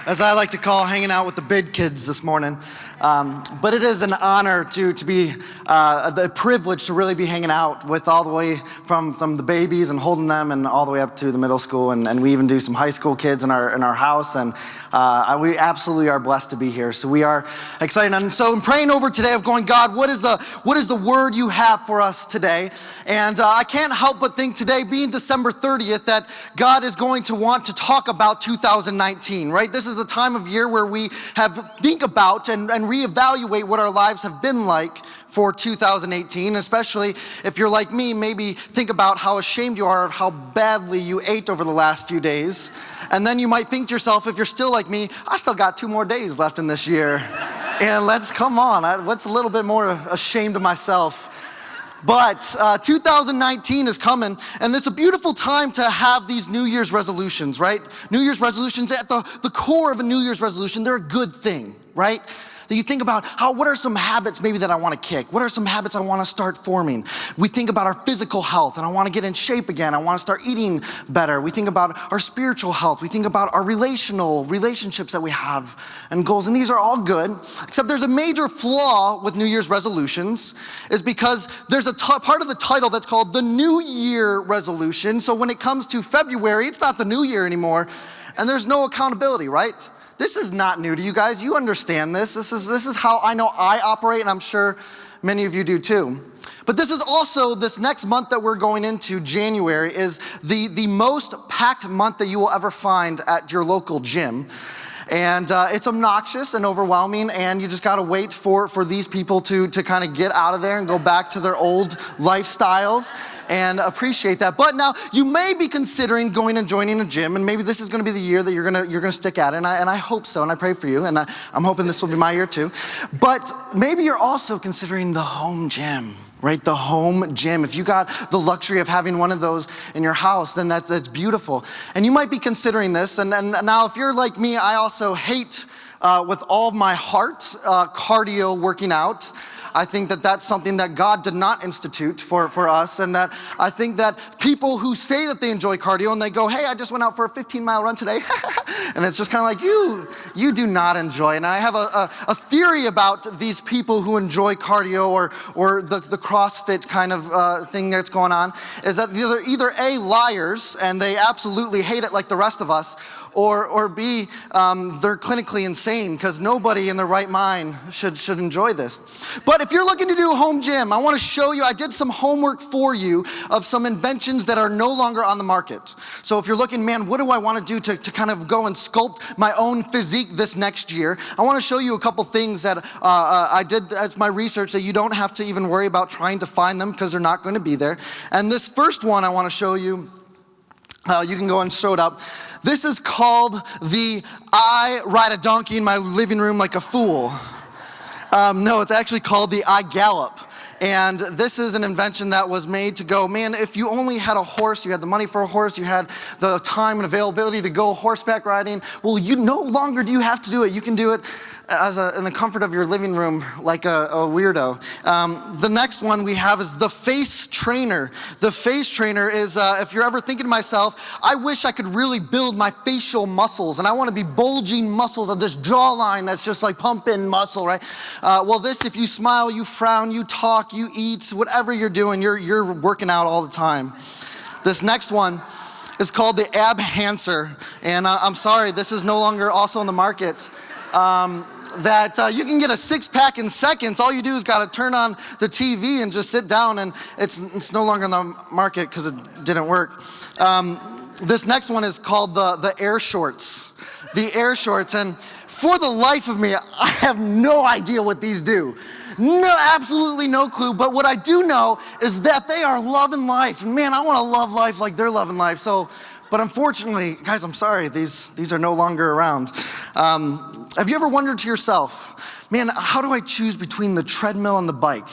as I like to call hanging out with the big kids this morning. But it is an honor to be the privilege to really be hanging out with all the way from the babies and holding them and all the way up to the middle school. And we even do some high school kids in our house. And we absolutely are blessed to be here. So we are excited. And so I'm praying over today of going, God, what is the word you have for us today? And I can't help but think today, being December 30th, that God is going to want to talk about 2019, right? This is the time of year where we think about and reevaluate what our lives have been like for 2018, especially if you're like me, maybe think about how ashamed you are of how badly you ate over the last few days. And then you might think to yourself, if you're still like me, I still got 2 more days left in this year. And come on, what's a little bit more ashamed of myself? But 2019 is coming, and it's a beautiful time to have these New Year's resolutions, right? New Year's resolutions, at the core of a New Year's resolution, they're a good thing, right? That you think about what are some habits maybe that I want to kick? What are some habits I want to start forming? We think about our physical health, and I want to get in shape again. I want to start eating better. We think about our spiritual health. We think about our relationships that we have and goals, and these are all good, except there's a major flaw with New Year's resolutions, is because there's a part of the title that's called the New Year resolution. So when it comes to February, it's not the new year anymore, and there's no accountability, right? This is not new to you guys. You understand this. This is how I know I operate, and I'm sure many of you do too. But this is also, this next month that we're going into, January, is the most packed month that you will ever find at your local gym. And it's obnoxious and overwhelming, and you just gotta wait for these people to kind of get out of there and go back to their old lifestyles and appreciate that. But now you may be considering going and joining a gym, and maybe this is gonna be the year that you're gonna stick at it, and I hope so, and I pray for you, and I'm hoping this will be my year too. But maybe you're also considering the home gym. Right, the home gym. If you got the luxury of having one of those in your house, then that's beautiful. And you might be considering this, and now if you're like me, I also hate with all of my heart cardio working out. I think that that's something that God did not institute for us, and that I think that people who say that they enjoy cardio and they go, hey, I just went out for a 15-mile run today, and it's just kind of like, you do not enjoy. And I have a theory about these people who enjoy cardio or the CrossFit kind of thing that's going on, is that they're either A, liars, and they absolutely hate it like the rest of us, or B, they're clinically insane, because nobody in their right mind should enjoy this. But if you're looking to do a home gym, I want to show you, I did some homework for you of some inventions that are no longer on the market. So if you're looking, man, what do I want to do to kind of go and sculpt my own physique this next year? I want to show you a couple things that I did as my research that you don't have to even worry about trying to find them, because they're not going to be there. And this first one I want to show you, you can go and show it up. This is called the I ride a donkey in my living room like a fool. No, it's actually called the I gallop. And this is an invention that was made to go, man, if you only had a horse, you had the money for a horse, you had the time and availability to go horseback riding, well, you no longer do you have to do it. You can do it in the comfort of your living room like a weirdo. The next one we have is the face trainer. The face trainer is, if you're ever thinking to myself, I wish I could really build my facial muscles, and I want to be bulging muscles of this jawline that's just like pumping muscle, right? Well, this, if you smile, you frown, you talk, you eat, whatever you're doing, you're working out all the time. This next one is called the Ab-Hancer, and I'm sorry, this is no longer also on the market. That you can get a 6-pack in seconds. All you do is got to turn on the TV and just sit down, and it's no longer on the market because it didn't work. This next one is called the Air Shorts. The Air Shorts, and for the life of me, I have no idea what these do. No, absolutely no clue, but what I do know is that they are loving life. And man, I want to love life like they're loving life. So, but unfortunately, guys, I'm sorry, these are no longer around. Have you ever wondered to yourself, man, how do I choose between the treadmill and the bike?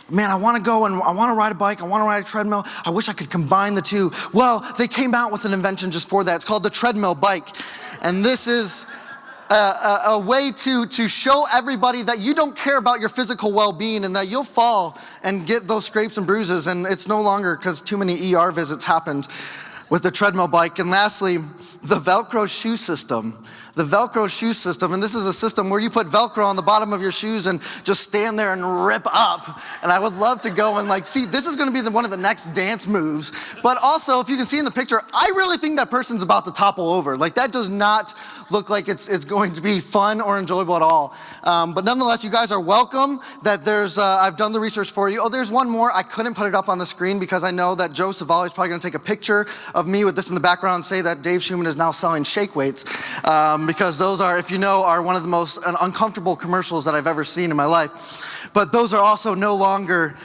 Man, I want to go and I want to ride a bike, I want to ride a treadmill. I wish I could combine the two. Well, they came out with an invention just for that. It's called the treadmill bike. And this is a way to show everybody that you don't care about your physical well-being, and that you'll fall and get those scrapes and bruises, and it's no longer because too many ER visits happened. with the treadmill bike. And lastly, the Velcro shoe system. The Velcro shoe system, and this is a system where you put Velcro on the bottom of your shoes and just stand there and rip up. And I would love to go and see, this is gonna be one of the next dance moves. But also, if you can see in the picture, I really think that person's about to topple over. That does not look like it's going to be fun or enjoyable at all. But nonetheless, you guys are welcome. That I've done the research for you. Oh, there's one more. I couldn't put it up on the screen because I know that Joe Savali is probably gonna take a picture of me with this in the background and say that Dave Shuman is now selling shake weights. Because those are, if you know, are one of the most uncomfortable commercials that I've ever seen in my life. But those are also no longer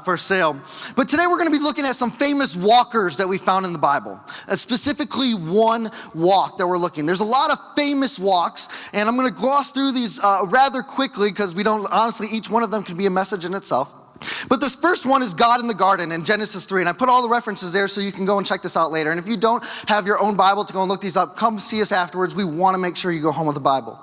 for sale. But today we're gonna be looking at some famous walkers that we found in the Bible. Specifically one walk that we're looking. There's a lot of famous walks, and I'm gonna gloss through these rather quickly because honestly, each one of them can be a message in itself. But this first one is God in the garden in Genesis 3. And I put all the references there so you can go and check this out later. And if you don't have your own Bible to go and look these up, come see us afterwards. We want to make sure you go home with a Bible.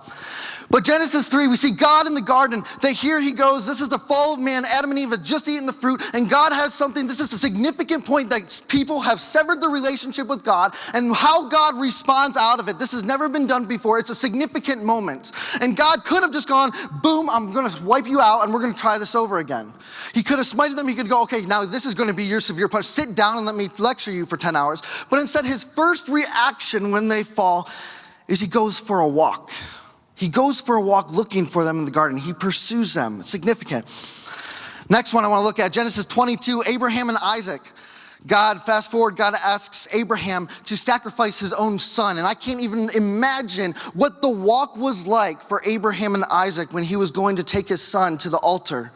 But Genesis 3, we see God in the garden, that here he goes. This is the fall of man. Adam and Eve had just eaten the fruit, and God has something. This is a significant point that people have severed the relationship with God, and how God responds out of it. This has never been done before. It's a significant moment. And God could have just gone, boom, I'm gonna wipe you out, and we're gonna try this over again. He could have smited them. He could go, okay, now this is gonna be your severe punishment. Sit down and let me lecture you for 10 hours. But instead, his first reaction when they fall is he goes for a walk. He goes for a walk looking for them in the garden. He pursues them. It's significant. Next one I want to look at, Genesis 22, Abraham and Isaac. Fast forward, God asks Abraham to sacrifice his own son. And I can't even imagine what the walk was like for Abraham and Isaac when he was going to take his son to the altar.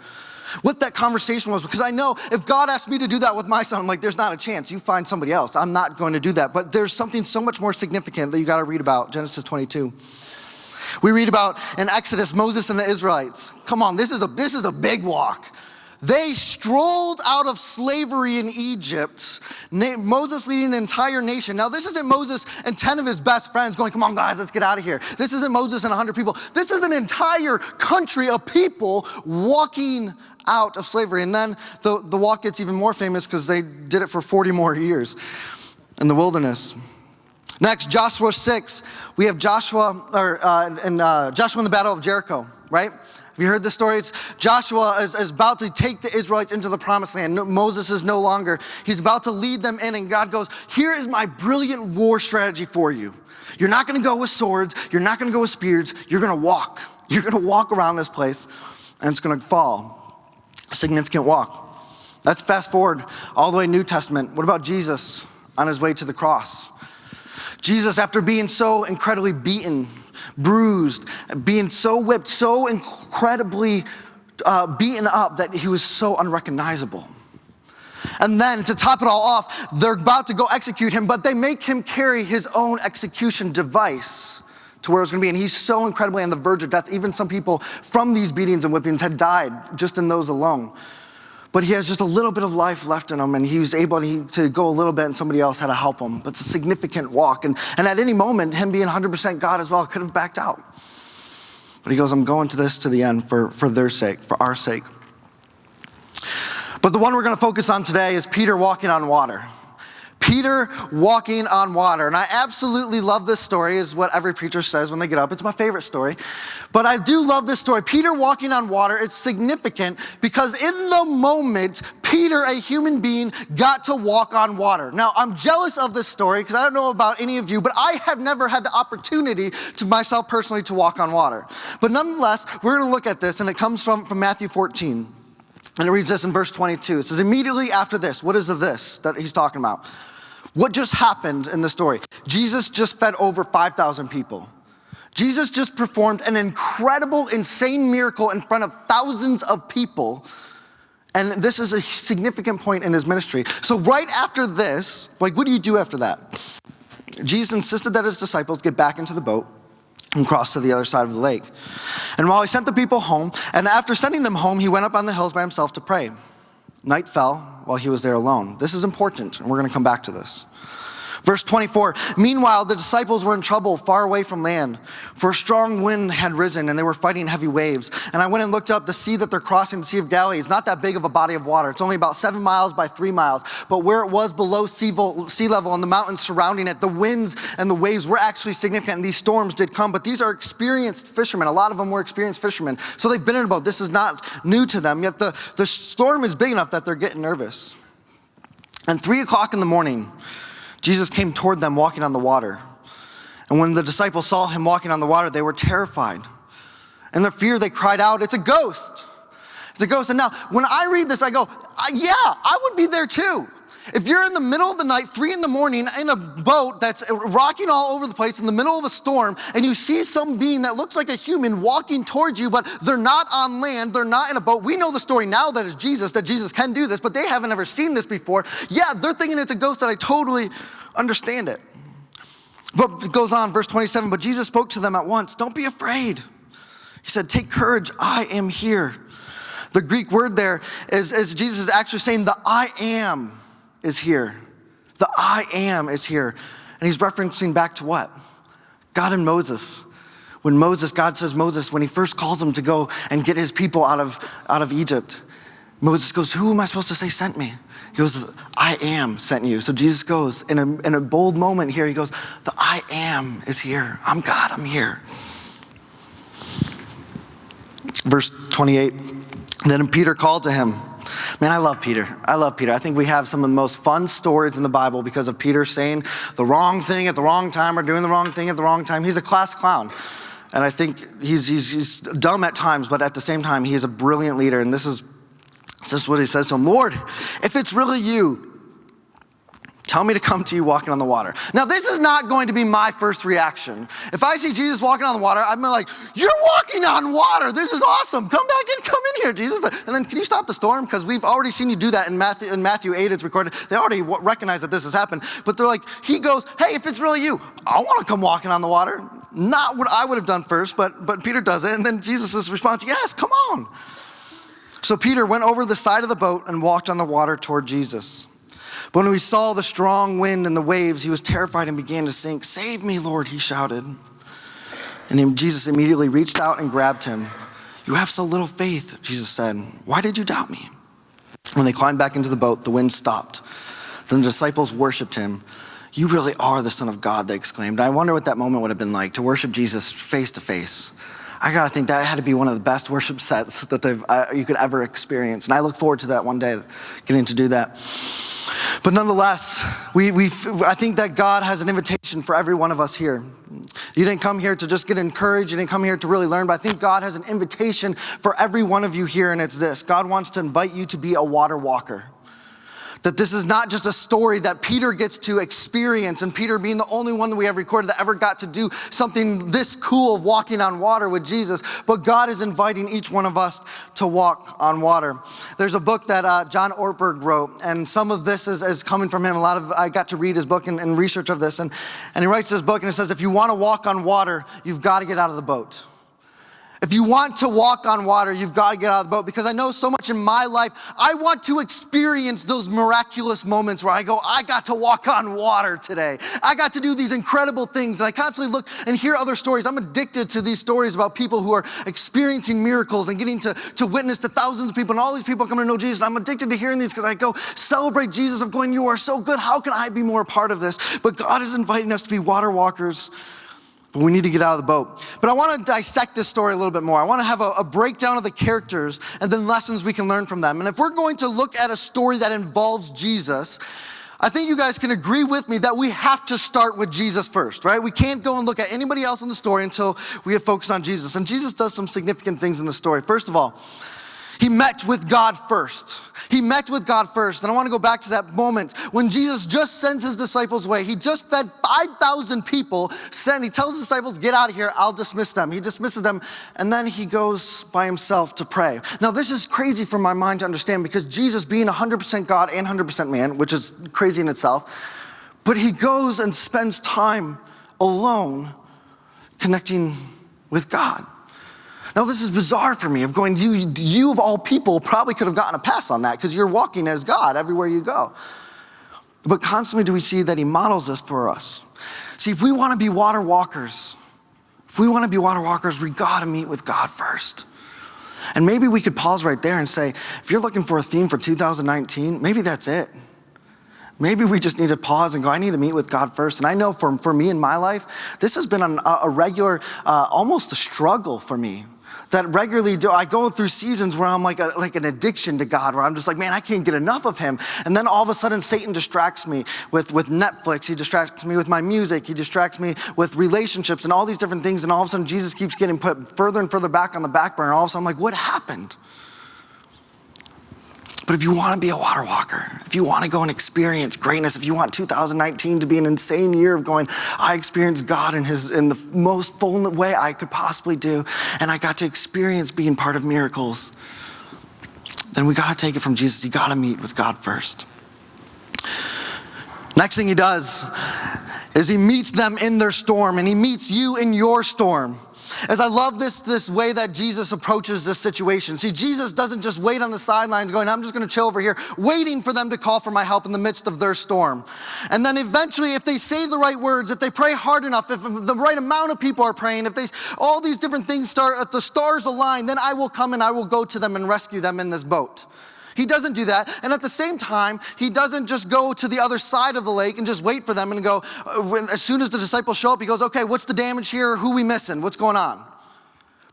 What that conversation was, because I know if God asked me to do that with my son, I'm like, there's not a chance. You find somebody else. I'm not going to do that. But there's something so much more significant that you got to read about, Genesis 22. We read about in Exodus, Moses and the Israelites. Come on, this is a big walk. They strolled out of slavery in Egypt. Moses leading an entire nation. Now, this isn't Moses and 10 of his best friends going, come on, guys, let's get out of here. This isn't Moses and 100 people. This is an entire country of people walking out of slavery. And then the walk gets even more famous because they did it for 40 more years in the wilderness. Next, Joshua 6. We have Joshua in the Battle of Jericho, right? Have you heard this story? Joshua is about to take the Israelites into the promised land. Moses is no longer. He's about to lead them in, and God goes, here is my brilliant war strategy for you. You're not gonna go with swords. You're not gonna go with spears. You're gonna walk. You're gonna walk around this place, and it's gonna fall. A significant walk. Let's fast forward all the way New Testament. What about Jesus on his way to the cross? Jesus, after being so incredibly beaten, bruised, being so whipped, so incredibly beaten up that he was so unrecognizable. And then to top it all off, they're about to go execute him, but they make him carry his own execution device to where it's gonna be. And he's so incredibly on the verge of death. Even some people from these beatings and whippings had died just in those alone. But he has just a little bit of life left in him, and he was able to go a little bit, and somebody else had to help him. But it's a significant walk. And at any moment, him being 100% God as well, could have backed out. But he goes, I'm going to this to the end for their sake, for our sake. But the one we're going to focus on today is Peter walking on water. Peter walking on water. And I absolutely love this story, is what every preacher says when they get up. It's my favorite story. But I do love this story. Peter walking on water, it's significant because in the moment, Peter, a human being, got to walk on water. Now, I'm jealous of this story because I don't know about any of you, but I have never had the opportunity to myself personally to walk on water. But nonetheless, we're going to look at this, and it comes from Matthew 14. And it reads this in verse 22. It says, immediately after this, what is the this that he's talking about? What just happened in the story? Jesus just fed over 5,000 people. Jesus just performed an incredible, insane miracle in front of thousands of people. And this is a significant point in his ministry. So right after this, what do you do after that? Jesus insisted that his disciples get back into the boat and cross to the other side of the lake. And while he sent the people home, and after sending them home, he went up on the hills by himself to pray. Night fell while he was there alone. This is important, and we're going to come back to this. Verse 24, meanwhile, the disciples were in trouble far away from land, for a strong wind had risen and they were fighting heavy waves. And I went and looked up the sea that they're crossing, the Sea of Galilee. It's not that big of a body of water. It's only about 7 miles by 3 miles. But where it was below sea level and the mountains surrounding it, the winds and the waves were actually significant. And these storms did come. But these are experienced fishermen. A lot of them were experienced fishermen. So they've been in a boat. This is not new to them. Yet the storm is big enough that they're getting nervous. And 3 o'clock in the morning, Jesus came toward them walking on the water. And when the disciples saw him walking on the water, they were terrified. In their fear, they cried out, "It's a ghost. It's a ghost." And now, when I read this, I go, yeah, I would be there too. If you're in the middle of the night, 3 in the morning, in a boat that's rocking all over the place in the middle of a storm, and you see some being that looks like a human walking towards you, but they're not on land, they're not in a boat. We know the story now that Jesus can do this, but they haven't ever seen this before. Yeah, they're thinking it's a ghost, and I totally understand it. But it goes on, verse 27, but Jesus spoke to them at once. Don't be afraid. He said, take courage, I am here. The Greek word there is Jesus is actually saying the I am is here. The I am is here. And he's referencing back to what? God and Moses. When God says Moses, when he first calls him to go and get his people out of Egypt, Moses goes, who am I supposed to say sent me? He goes, I am sent you. So Jesus goes, in a bold moment here, he goes, the I am is here. I'm God, I'm here. Verse 28, then Peter called to him. Man, I love Peter. I think we have some of the most fun stories in the Bible because of Peter saying the wrong thing at the wrong time or doing the wrong thing at the wrong time. He's a class clown. And I think he's dumb at times, but at the same time, he is a brilliant leader. And this is what he says to him. Lord, if it's really you, tell me to come to you walking on the water. Now, this is not going to be my first reaction. If I see Jesus walking on the water, I'm like, you're walking on water. This is awesome. Come in here, Jesus. And then, can you stop the storm? Because we've already seen you do that in Matthew 8, it's recorded. They already recognize that this has happened. But they're like, he goes, hey, if it's really you, I want to come walking on the water. Not what I would have done first, but Peter does it. And then Jesus' response, yes, come on. So Peter went over the side of the boat and walked on the water toward Jesus. But when he saw the strong wind and the waves, he was terrified and began to sink. Save me, Lord, he shouted. And Jesus immediately reached out and grabbed him. You have so little faith, Jesus said. Why did you doubt me? When they climbed back into the boat, the wind stopped. Then the disciples worshiped him. You really are the Son of God, they exclaimed. I wonder what that moment would have been like to worship Jesus face to face. I gotta think that had to be one of the best worship sets that you could ever experience. And I look forward to that one day, getting to do that. But nonetheless, I think that God has an invitation for every one of us here. You didn't come here to just get encouraged. You didn't come here to really learn. But I think God has an invitation for every one of you here, and it's this. God wants to invite you to be a water walker. That this is not just a story that Peter gets to experience, and Peter being the only one that we have recorded that ever got to do something this cool of walking on water with Jesus, but God is inviting each one of us to walk on water. There's a book that John Ortberg wrote, and some of this is coming from him. I got to read his book and research of this, and he writes this book, and it says, if you want to walk on water, you've got to get out of the boat. If you want to walk on water, you've got to get out of the boat, because I know so much in my life, I want to experience those miraculous moments where I go, I got to walk on water today. I got to do these incredible things. And I constantly look and hear other stories. I'm addicted to these stories about people who are experiencing miracles and getting to witness to thousands of people, and all these people coming to know Jesus. And I'm addicted to hearing these because I go, celebrate Jesus of going, you are so good. How can I be more a part of this? But God is inviting us to be water walkers. But we need to get out of the boat. But I want to dissect this story a little bit more. I want to have a breakdown of the characters and then lessons we can learn from them. And if we're going to look at a story that involves Jesus, I think you guys can agree with me that we have to start with Jesus first, right? We can't go and look at anybody else in the story until we have focused on Jesus. And Jesus does some significant things in the story. First of all, he met with God first. He met with God first. And I want to go back to that moment when Jesus just sends his disciples away. He just fed 5,000 people. He tells his disciples, get out of here, I'll dismiss them. He dismisses them, and then he goes by himself to pray. Now, this is crazy for my mind to understand, because Jesus being 100% God and 100% man, which is crazy in itself, but he goes and spends time alone connecting with God. Now, this is bizarre for me of going, you of all people probably could have gotten a pass on that because you're walking as God everywhere you go. But constantly do we see that he models this for us. See, if we want to be water walkers, we got to meet with God first. And maybe we could pause right there and say, if you're looking for a theme for 2019, maybe that's it. Maybe we just need to pause and go, I need to meet with God first. And I know for me in my life, this has been a regular, almost a struggle for me. That regularly I go through seasons where I'm like an addiction to God, where I'm just like, man, I can't get enough of him. And then all of a sudden Satan distracts me with Netflix. He distracts me with my music. He distracts me with relationships and all these different things. And all of a sudden Jesus keeps getting put further and further back on the back burner. All of a sudden I'm like, what happened? But if you want to be a water walker, if you want to go and experience greatness, if you want 2019 to be an insane year of going, I experienced God in the most full way I could possibly do, and I got to experience being part of miracles, then we got to take it from Jesus. You got to meet with God first. Next thing he does is he meets them in their storm, and he meets you in your storm. As I love this way that Jesus approaches this situation. See, Jesus doesn't just wait on the sidelines going, I'm just going to chill over here, waiting for them to call for my help in the midst of their storm. And then eventually, if they say the right words, if they pray hard enough, if the right amount of people are praying, if all these different things if the stars align, then I will come and I will go to them and rescue them in this boat. He doesn't do that. And at the same time, he doesn't just go to the other side of the lake and just wait for them and go, as soon as the disciples show up, he goes, okay, what's the damage here? Who are we missing? What's going on?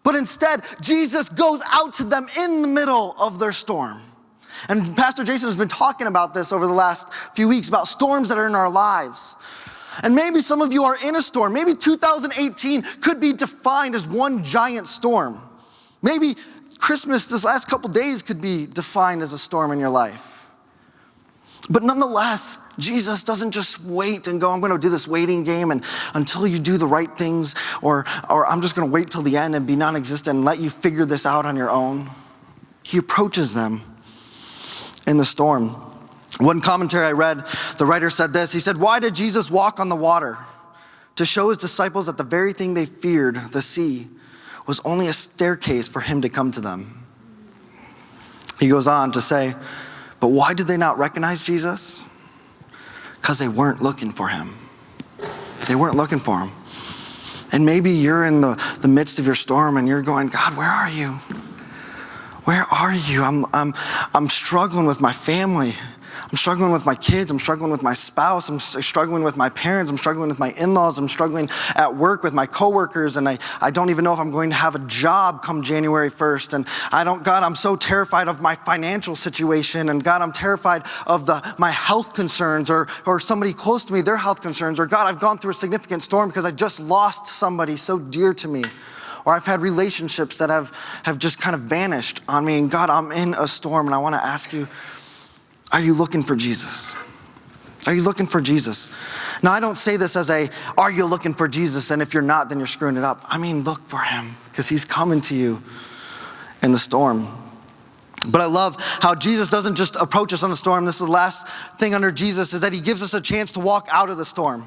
But instead, Jesus goes out to them in the middle of their storm. And Pastor Jason has been talking about this over the last few weeks, about storms that are in our lives. And maybe some of you are in a storm. Maybe 2018 could be defined as one giant storm. Maybe Christmas, this last couple days, could be defined as a storm in your life. But nonetheless, Jesus doesn't just wait and go, I'm going to do this waiting game and until you do the right things, or I'm just going to wait till the end and be non-existent and let you figure this out on your own. He approaches them in the storm. One commentary I read, the writer said this. He said, why did Jesus walk on the water? To show his disciples that the very thing they feared, the sea, was only a staircase for him to come to them. He goes on to say, but why did they not recognize Jesus? Because they weren't looking for him. They weren't looking for him. And maybe you're in the midst of your storm and you're going, God, where are you? Where are you? I'm struggling with my family. I'm struggling with my kids. I'm struggling with my spouse. I'm struggling with my parents. I'm struggling with my in-laws. I'm struggling at work with my coworkers. And I don't even know if I'm going to have a job come January 1st. And God, I'm so terrified of my financial situation. And God, I'm terrified of my health concerns or somebody close to me, their health concerns. Or God, I've gone through a significant storm because I just lost somebody so dear to me. Or I've had relationships that have just kind of vanished on me. And God, I'm in a storm. And I want to ask you, are you looking for Jesus? Are you looking for Jesus? Now, I don't say this as are you looking for Jesus? And if you're not, then you're screwing it up. I mean, look for him because he's coming to you in the storm. But I love how Jesus doesn't just approach us on the storm. This is the last thing under Jesus is that he gives us a chance to walk out of the storm.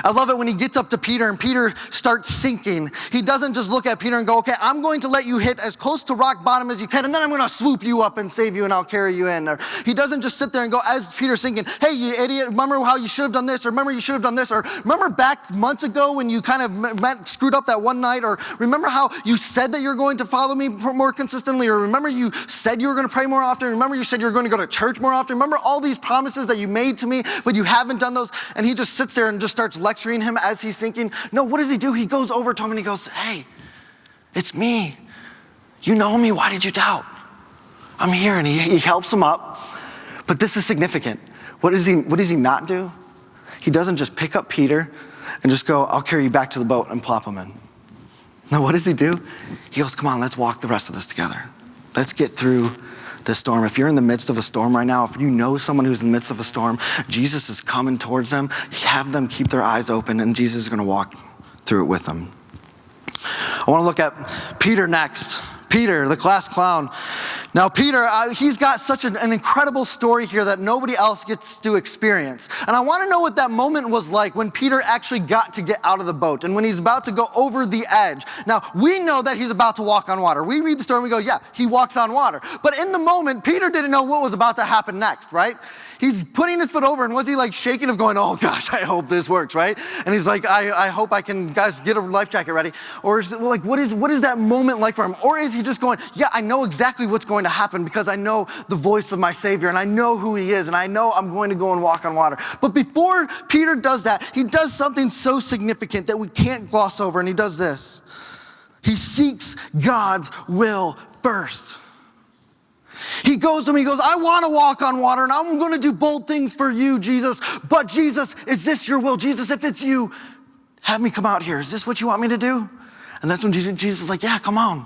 I love it when he gets up to Peter and Peter starts sinking. He doesn't just look at Peter and go, okay, I'm going to let you hit as close to rock bottom as you can, and then I'm going to swoop you up and save you and I'll carry you in. Or he doesn't just sit there and go, as Peter's sinking, hey, you idiot, remember how you should have done this, or remember you should have done this, or remember back months ago when you kind of screwed up that one night, or remember how you said that you're going to follow me more consistently, or remember you said you were going to pray more often, remember you said you were going to go to church more often, remember all these promises that you made to me, but you haven't done those, and he just sits there and just starts lecturing him as he's sinking. No, what does he do? He goes over to him and he goes, hey, it's me. You know me. Why did you doubt? I'm here. And he helps him up. But this is significant. What does he not do? He doesn't just pick up Peter and just go, I'll carry you back to the boat and plop him in. No, what does he do? He goes, come on, let's walk the rest of this together. Let's get through this storm. If you're in the midst of a storm right now, if you know someone who's in the midst of a storm, Jesus is coming towards them. Have them keep their eyes open, and Jesus is going to walk through it with them. I want to look at Peter next. Peter, the class clown. Now, Peter, he's got such an incredible story here that nobody else gets to experience. And I want to know what that moment was like when Peter actually got to get out of the boat and when he's about to go over the edge. Now, we know that he's about to walk on water. We read the story and we go, yeah, he walks on water. But in the moment, Peter didn't know what was about to happen next, right? He's putting his foot over, and was he like shaking of going, oh gosh, I hope this works, right? And he's like, I hope I can, guys, get a life jacket ready. Or is it like, what is that moment like for him? Or is he just going, yeah, I know exactly what's going to happen because I know the voice of my Savior and I know who he is and I know I'm going to go and walk on water. But before Peter does that, he does something so significant that we can't gloss over, and he does this. He seeks God's will first. He goes to him, he goes, I want to walk on water and I'm going to do bold things for you, Jesus. But Jesus, is this your will? Jesus, if it's you, have me come out here. Is this what you want me to do? And that's when Jesus is like, yeah, come on.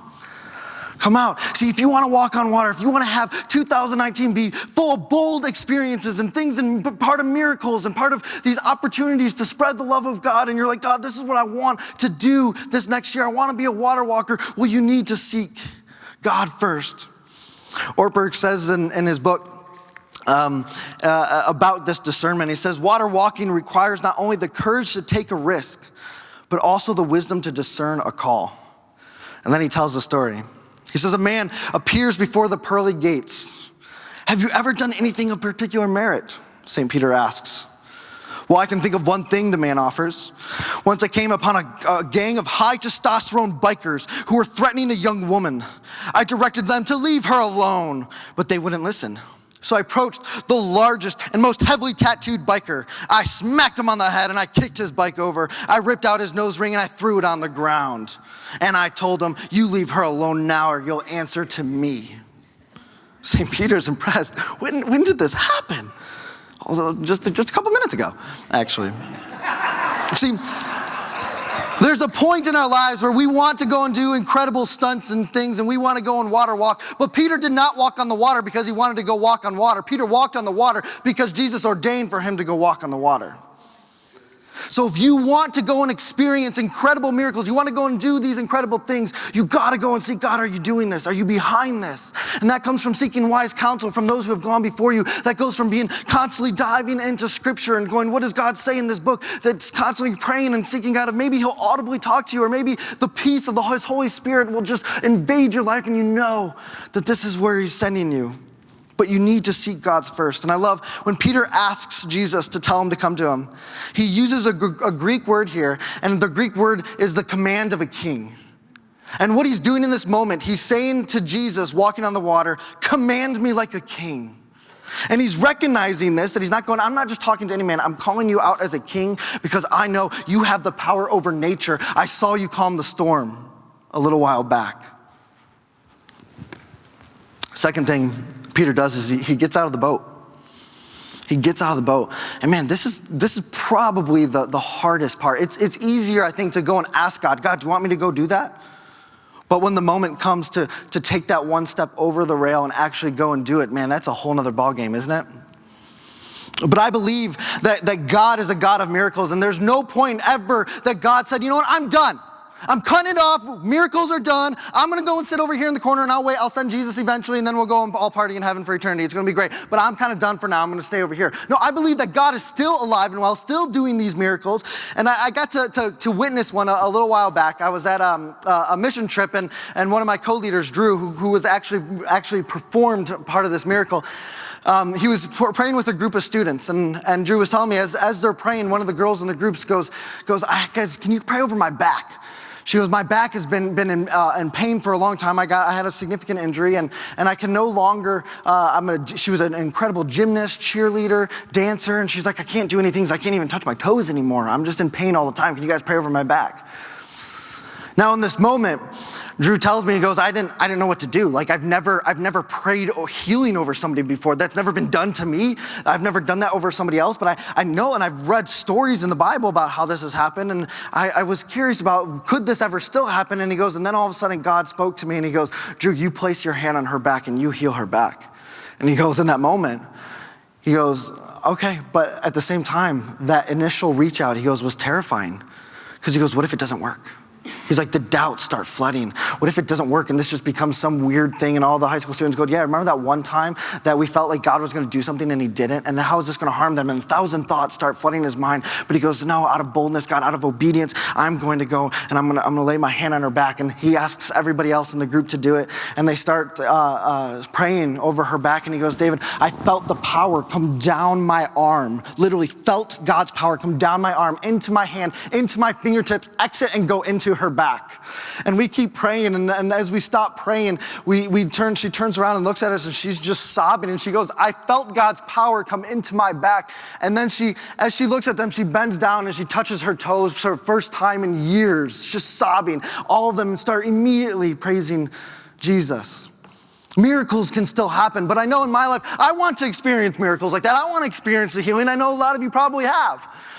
Come out. See, if you want to walk on water, if you want to have 2019 be full of bold experiences and things and part of miracles and part of these opportunities to spread the love of God, and you're like, God, this is what I want to do this next year. I want to be a water walker. Well, you need to seek God first. Ortberg says in his book about this discernment, he says, water walking requires not only the courage to take a risk, but also the wisdom to discern a call. And then he tells the story. He says, a man appears before the pearly gates. Have you ever done anything of particular merit? St. Peter asks. Well, I can think of one thing, the man offers. Once I came upon a gang of high testosterone bikers who were threatening a young woman. I directed them to leave her alone, but they wouldn't listen. So I approached the largest and most heavily tattooed biker. I smacked him on the head and I kicked his bike over. I ripped out his nose ring and I threw it on the ground. And I told him, you leave her alone now or you'll answer to me. St. Peter's impressed. When did this happen? Just a couple minutes ago, actually. See, there's a point in our lives where we want to go and do incredible stunts and things, and we want to go and water walk. But Peter did not walk on the water because he wanted to go walk on water. Peter walked on the water because Jesus ordained for him to go walk on the water. So if you want to go and experience incredible miracles, you want to go and do these incredible things, you got to go and see, God, are you doing this? Are you behind this? And that comes from seeking wise counsel from those who have gone before you. That goes from being constantly diving into scripture and going, what does God say in this book? That's constantly praying and seeking God. And maybe he'll audibly talk to you, or maybe the peace of his Holy Spirit will just invade your life and you know that this is where he's sending you. But you need to seek God's first. And I love when Peter asks Jesus to tell him to come to him. He uses a Greek word here, and the Greek word is the command of a king. And what he's doing in this moment, he's saying to Jesus walking on the water, command me like a king. And he's recognizing this, that he's not going, I'm not just talking to any man, I'm calling you out as a king because I know you have the power over nature. I saw you calm the storm a little while back. Second thing Peter does is he gets out of the boat. He gets out of the boat. And man, this is probably the hardest part. It's easier, I think, to go and ask God, do you want me to go do that? But when the moment comes to take that one step over the rail and actually go and do it, man, that's a whole nother ballgame, isn't it? But I believe that God is a God of miracles, and there's no point ever that God said, you know what, I'm done. I'm cutting it off. Miracles are done. I'm going to go and sit over here in the corner and I'll wait. I'll send Jesus eventually and then we'll go and all party in heaven for eternity. It's going to be great. But I'm kind of done for now. I'm going to stay over here. No, I believe that God is still alive and well, still doing these miracles. And I got to witness one a little while back. I was at a mission trip and one of my co-leaders, Drew, who was actually performed part of this miracle. He was praying with a group of students, and Drew was telling me as they're praying, one of the girls in the groups goes, guys, can you pray over my back? She goes, my back has been in pain for a long time. I had a significant injury, and I can no longer. She was an incredible gymnast, cheerleader, dancer, and she's like, I can't do anything. I can't even touch my toes anymore. I'm just in pain all the time. Can you guys pray over my back? Now, in this moment, Drew tells me, he goes, I didn't know what to do. Like I've never prayed healing over somebody before. That's never been done to me. I've never done that over somebody else, but I know, and I've read stories in the Bible about how this has happened. And I was curious about, could this ever still happen? And he goes, and then all of a sudden God spoke to me and he goes, Drew, you place your hand on her back and you heal her back. And he goes, in that moment, he goes, okay. But at the same time, that initial reach out, he goes, was terrifying. Because he goes, what if it doesn't work? He's like, the doubts start flooding. What if it doesn't work and this just becomes some weird thing? And all the high school students go, yeah, remember that one time that we felt like God was going to do something and he didn't? And how is this going to harm them? And 1,000 thoughts start flooding his mind. But he goes, no, out of boldness, God, out of obedience, I'm going to go and I'm going to lay my hand on her back. And he asks everybody else in the group to do it. And they start praying over her back. And he goes, David, I felt the power come down my arm, literally felt God's power come down my arm, into my hand, into my fingertips, exit and go into her back. And we keep praying, and as we stop praying, she turns around and looks at us, and she's just sobbing, and she goes, I felt God's power come into my back. And then as she looks at them, she bends down and she touches her toes for the first time in years, just sobbing. All of them start immediately praising Jesus. Miracles can still happen, but I know in my life, I want to experience miracles like that. I want to experience the healing. I know a lot of you probably have.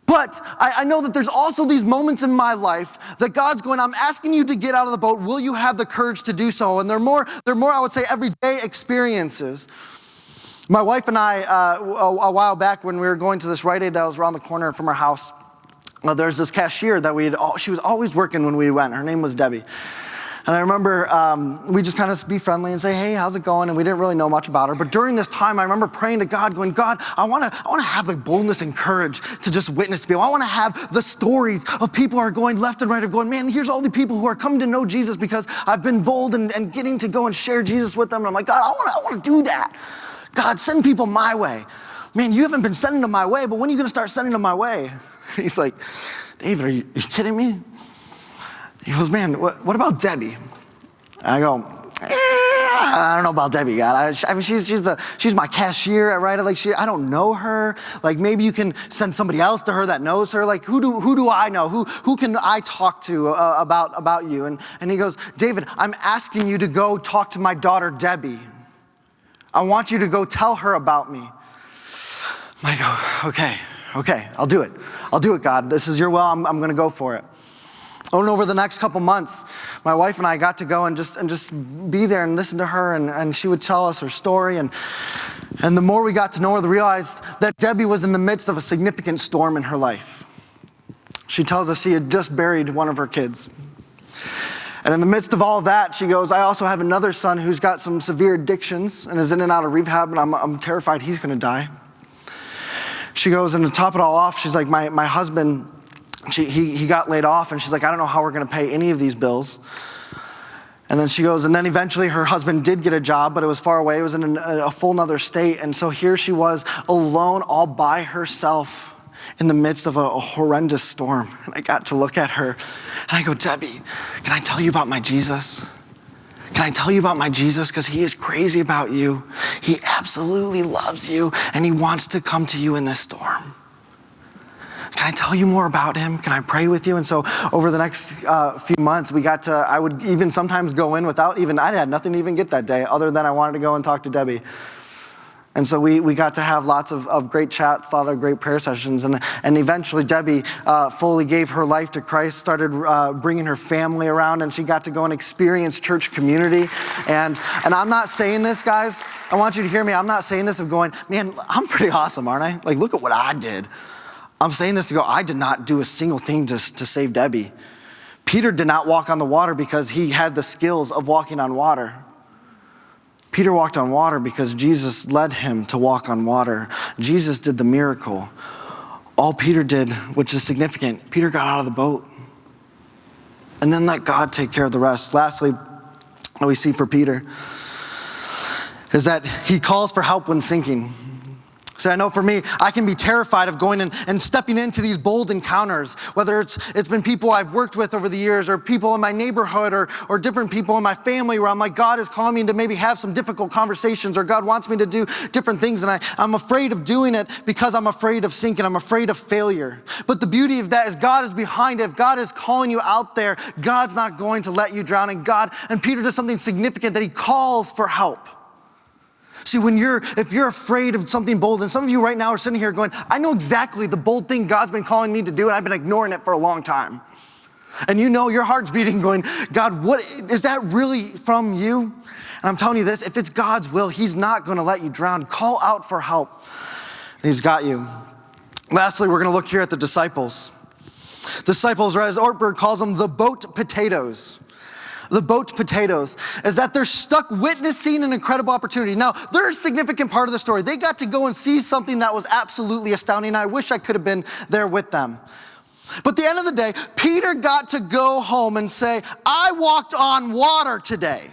But I know that there's also these moments in my life that God's going, I'm asking you to get out of the boat. Will you have the courage to do so? And they're more, I would say, everyday experiences. My wife and I, a while back when we were going to this Rite Aid that was around the corner from our house, there's this cashier that she was always working when we went. Her name was Debbie. And I remember we just kind of be friendly and say, hey, how's it going? And we didn't really know much about her. But during this time, I remember praying to God, going, God, I want to have the boldness and courage to just witness to people. I want to have the stories of people who are going left and right, of going, man, here's all the people who are coming to know Jesus because I've been bold and getting to go and share Jesus with them. And I'm like, God, I want to do that. God, send people my way. Man, you haven't been sending them my way, but when are you going to start sending them my way? He's like, David, are you kidding me? He goes, man, what about Debbie? I go, I don't know about Debbie, God. I mean, she's my cashier at Rite Aid. I don't know her. Like, maybe you can send somebody else to her that knows her. Like, who do I know? Who can I talk to about you? And he goes, David, I'm asking you to go talk to my daughter, Debbie. I want you to go tell her about me. I go, okay, I'll do it. I'll do it, God. This is your will. I'm going to go for it. And over the next couple months, my wife and I got to go and just be there and listen to her, and she would tell us her story. And the more we got to know her, we realized that Debbie was in the midst of a significant storm in her life. She tells us she had just buried one of her kids. And in the midst of all of that, she goes, I also have another son who's got some severe addictions and is in and out of rehab, and I'm terrified he's going to die. She goes, and to top it all off, she's like, my husband, he got laid off, and she's like, I don't know how we're going to pay any of these bills. And then she goes, and then eventually her husband did get a job, but it was far away. It was in a full nother state. And so here she was alone, all by herself in the midst of a horrendous storm. And I got to look at her and I go, Debbie, can I tell you about my Jesus? Can I tell you about my Jesus? Because he is crazy about you. He absolutely loves you, and he wants to come to you in this storm. Can I tell you more about him? Can I pray with you? And so over the next few months, I would even sometimes go in I had nothing to even get that day other than I wanted to go and talk to Debbie. And so we got to have lots of great chats, a lot of great prayer sessions. And eventually Debbie fully gave her life to Christ, started bringing her family around, and she got to go and experience church community. And I'm not saying this, guys. I want you to hear me. I'm not saying this of going, man, I'm pretty awesome, aren't I? Like, look at what I did. I'm saying this to go, I did not do a single thing to save Debbie. Peter did not walk on the water because he had the skills of walking on water. Peter walked on water because Jesus led him to walk on water. Jesus did the miracle. All Peter did, which is significant, Peter got out of the boat and then let God take care of the rest. Lastly, what we see for Peter is that he calls for help when sinking. So I know for me, I can be terrified of going and stepping into these bold encounters, whether it's been people I've worked with over the years or people in my neighborhood or different people in my family where I'm like, God is calling me to maybe have some difficult conversations, or God wants me to do different things, and I'm afraid of doing it because I'm afraid of sinking. I'm afraid of failure. But the beauty of that is God is behind it. If God is calling you out there, God's not going to let you drown. And Peter does something significant, that he calls for help. See, if you're afraid of something bold, and some of you right now are sitting here going, I know exactly the bold thing God's been calling me to do, and I've been ignoring it for a long time. And you know your heart's beating going, God, what is that really from you? And I'm telling you this, if it's God's will, he's not going to let you drown. Call out for help. And he's got you. Lastly, we're going to look here at the disciples. disciples, or as Ortberg calls them, the boat potatoes. The boat potatoes is that they're stuck witnessing an incredible opportunity. Now, they're a significant part of the story. They got to go and see something that was absolutely astounding. I wish I could have been there with them. But at the end of the day, Peter got to go home and say, I walked on water today.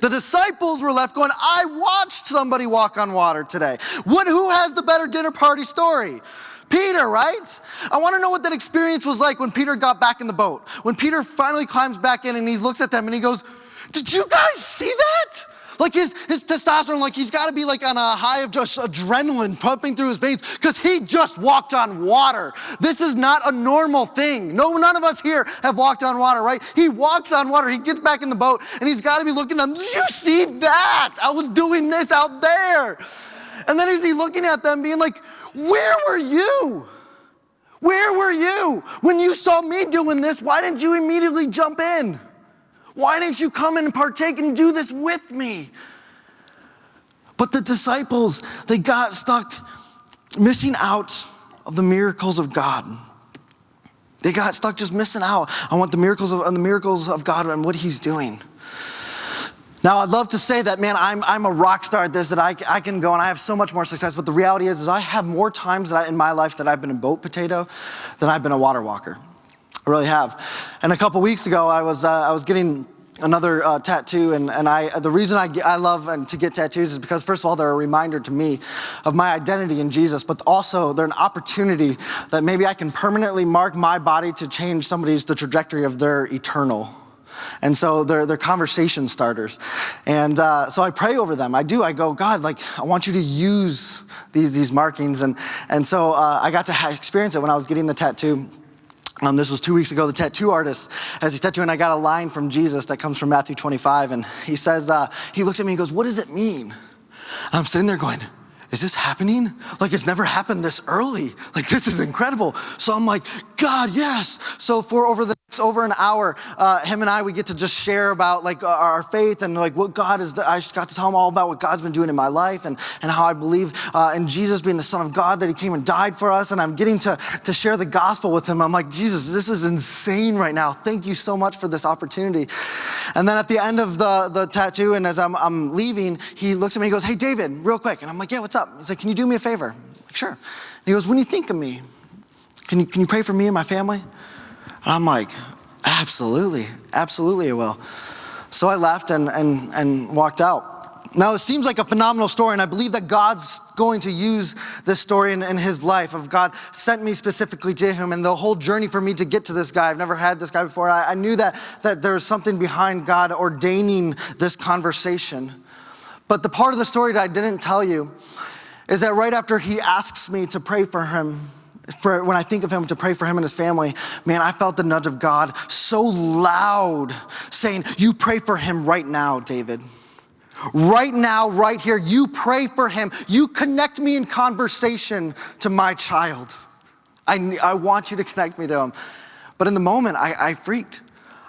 The disciples were left going, I watched somebody walk on water today. Who has the better dinner party story? Peter, right? I want to know what that experience was like when Peter got back in the boat. When Peter finally climbs back in and he looks at them and he goes, did you guys see that? Like his testosterone, like he's got to be like on a high of just adrenaline pumping through his veins because he just walked on water. This is not a normal thing. No, none of us here have walked on water, right? He walks on water. He gets back in the boat and he's got to be looking at them. Did you see that? I was doing this out there. And then is he looking at them being like, where were you? Where were you? When you saw me doing this, why didn't you immediately jump in? Why didn't you come in and partake and do this with me? But the disciples, they got stuck missing out of the miracles of God. They got stuck just missing out on what the miracles of God and what he's doing. Now, I'd love to say that, man, I'm a rock star at this, that I can go and I have so much more success. But the reality is I have more times in my life that I've been a boat potato than I've been a water walker. I really have. And a couple weeks ago, I was getting another tattoo, and the reason I love to get tattoos is because, first of all, they're a reminder to me of my identity in Jesus, but also they're an opportunity that maybe I can permanently mark my body to change the trajectory of their eternal. And so they're conversation starters. And so I pray over them. I go, God, I want you to use these markings. And so I got to experience it when I was getting the tattoo. This was 2 weeks ago. The tattoo artist, as he's tattooing, I got a line from Jesus that comes from Matthew 25. And he says, he looks at me and goes, what does it mean? And I'm sitting there going, is this happening? It's never happened this early. This is incredible. So I'm like, God, yes. So for over an hour, him and we get to just share about our faith and what God is. I got to tell him all about what God's been doing in my life and how I believe in Jesus being the Son of God, that he came and died for us. And I'm getting to share the gospel with him. I'm like, Jesus, this is insane right now. Thank you so much for this opportunity. And then at the end of the tattoo, and as I'm leaving, he looks at me and he goes, hey, David, real quick. And I'm like, yeah, what's up? He's like, can you do me a favor? I'm like, sure. And he goes, when you think of me, can you pray for me and my family? And I'm like, absolutely I will. So I left and walked out. Now it seems like a phenomenal story, and I believe that God's going to use this story in his life. Of God sent me specifically to him, and the whole journey for me to get to this guy. I've never had this guy before. I knew that there was something behind God ordaining this conversation. But the part of the story that I didn't tell you is that right after he asks me to pray for him, when I think of him, to pray for him and his family, man, I felt the nudge of God so loud saying, you pray for him right now, David. Right now, right here, you pray for him. You connect me in conversation to my child. I want you to connect me to him. But in the moment, I freaked.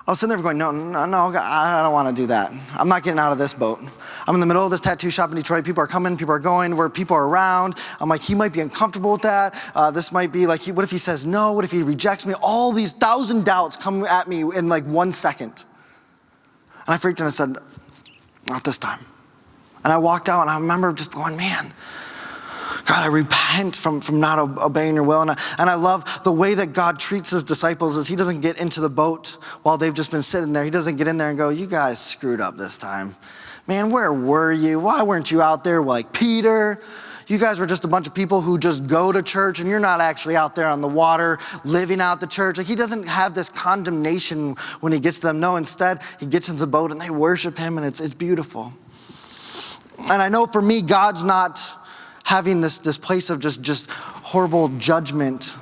I was sitting there going, no, I don't want to do that. I'm not getting out of this boat. I'm in the middle of this tattoo shop in Detroit. People are coming, people are going, where people are around. I'm like, he might be uncomfortable with that. This might be what if he says no? What if he rejects me? All these 1,000 doubts come at me in 1 second. And I freaked and I said, not this time. And I walked out and I remember just going, man, God, I repent from not obeying your will. And I love the way that God treats his disciples is he doesn't get into the boat while they've just been sitting there. He doesn't get in there and go, you guys screwed up this time. Man, where were you? Why weren't you out there like Peter? You guys were just a bunch of people who just go to church and you're not actually out there on the water living out the church. He doesn't have this condemnation when he gets to them. No, instead, he gets into the boat and they worship him, and it's beautiful. And I know for me, God's not having this place of just horrible judgment,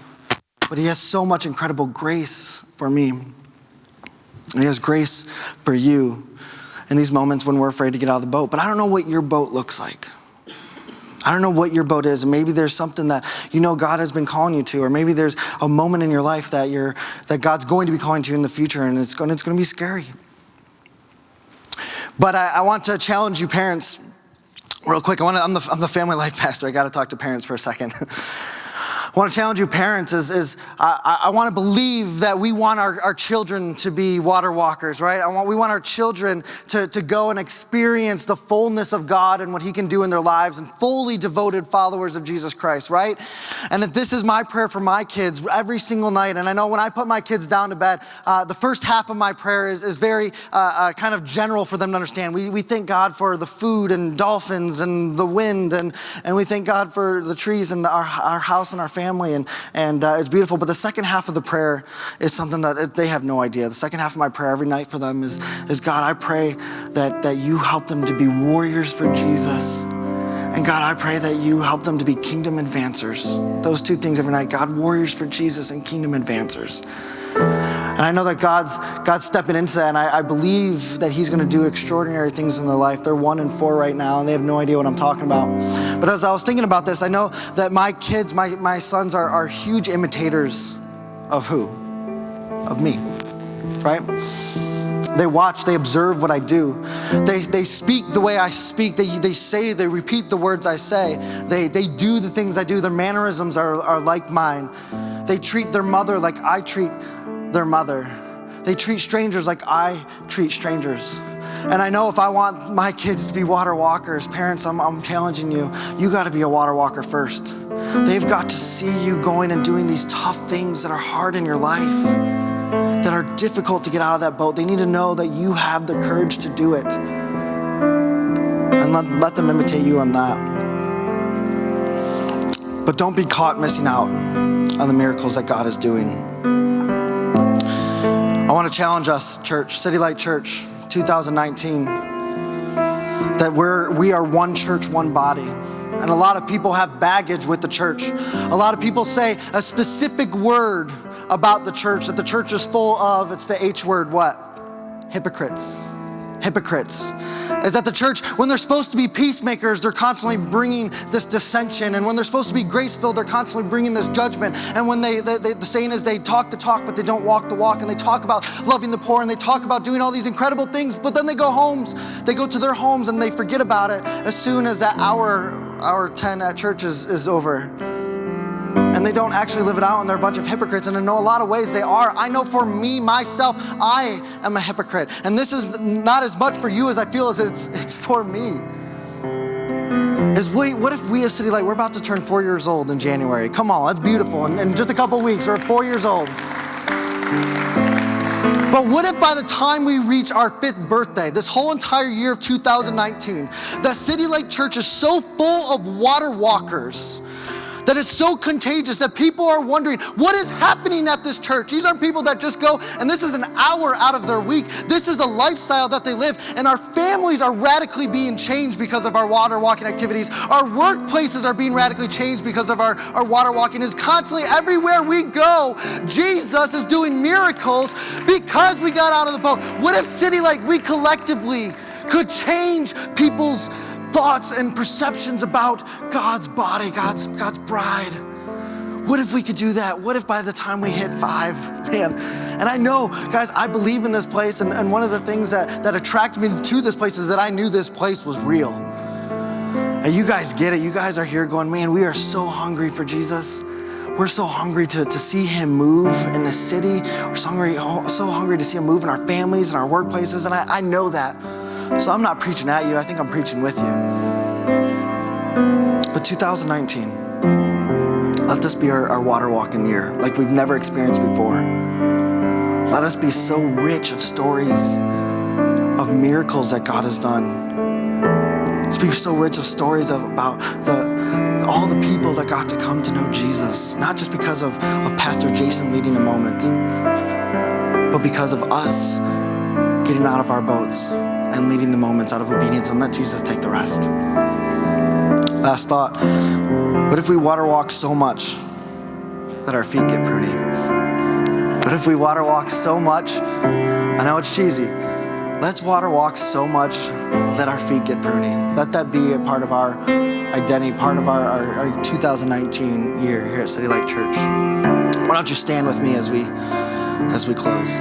but he has so much incredible grace for me. And he has grace for you in these moments when we're afraid to get out of the boat. But I don't know what your boat looks like. I don't know what your boat is. And maybe there's something that God has been calling you to, or maybe there's a moment in your life that God's going to be calling to you in the future, and it's going to be scary. But I want to challenge you parents real quick. I'm the family life pastor. I got to talk to parents for a second. I want to challenge you parents I want to believe that we want our children to be water walkers, right? We want our children to go and experience the fullness of God and what he can do in their lives and fully devoted followers of Jesus Christ, right? And if this is my prayer for my kids every single night, and I know when I put my kids down to bed, the first half of my prayer is very kind of general for them to understand. We thank God for the food and dolphins and the wind, and we thank God for the trees and our house and our family, and it's beautiful. But the second half of the prayer is something that they have no idea. The second half of my prayer every night for them is God, I pray that you help them to be warriors for Jesus. And God, I pray that you help them to be kingdom advancers. Those two things every night, God, warriors for Jesus and kingdom advancers. And I know that God's stepping into that, and I believe that he's gonna do extraordinary things in their life. They're 1 and 4 right now, and they have no idea what I'm talking about. But as I was thinking about this, I know that my kids, my sons are huge imitators of who? Of me, right? They watch, they observe what I do. They speak the way I speak. They repeat the words I say. They do the things I do. Their mannerisms are like mine. They treat their mother like I treat their mother. They treat strangers like I treat strangers. And I know if I want my kids to be water walkers, parents, I'm challenging you, you gotta be a water walker first. They've got to see you going and doing these tough things that are hard in your life, that are difficult to get out of that boat. They need to know that you have the courage to do it. And let them imitate you on that. But don't be caught missing out on the miracles that God is doing. I want to challenge us, church, City Light Church, 2019, that we are one church, one body. And a lot of people have baggage with the church. A lot of people say a specific word about the church that the church is full of. It's the H word, what? Hypocrites. Hypocrites. Is that the church, when they're supposed to be peacemakers, they're constantly bringing this dissension. And when they're supposed to be grace-filled, they're constantly bringing this judgment. And when the saying is they talk the talk, but they don't walk the walk. And they talk about loving the poor, and they talk about doing all these incredible things, but then they go to their homes and they forget about it as soon as that hour 10 at church is over. And they don't actually live it out, and they're a bunch of hypocrites. And in a lot of ways they are. I know for me, myself, I am a hypocrite. And this is not as much for you as I feel as it's for me. What if we as City Light, we're about to turn 4 years old in January. Come on, that's beautiful. In just a couple weeks, we're 4 years old. But what if by the time we reach our 5th birthday, this whole entire year of 2019, that City Light Church is so full of water walkers, that it's so contagious that people are wondering, what is happening at this church? These aren't people that just go, and this is an hour out of their week. This is a lifestyle that they live, and our families are radically being changed because of our water walking activities. Our workplaces are being radically changed because of our water walking. Is constantly everywhere we go, Jesus is doing miracles because we got out of the boat. What if City Light, we collectively could change people's thoughts and perceptions about God's body, God's bride? What if we could do that? What if by the time we hit 5, man? And I know, guys, I believe in this place, and one of the things that attracted me to this place is that I knew this place was real. And you guys get it. You guys are here going, man, we are so hungry for Jesus. We're so hungry to see him move in the city. We're so hungry to see him move in our families and our workplaces, and I know that. So I'm not preaching at you, I think I'm preaching with you. But 2019, let this be our water walking year like we've never experienced before. Let us be so rich of stories of miracles that God has done. Let's be so rich of stories about all the people that got to come to know Jesus, not just because of Pastor Jason leading a moment, but because of us getting out of our boats and leading the moments out of obedience, and let Jesus take the rest. Last thought, what if we water walk so much that our feet get pruny? What if we water walk so much, I know it's cheesy, let's water walk so much that our feet get pruny. Let that be a part of our identity, part of our 2019 year here at City Light Church. Why don't you stand with me as we close?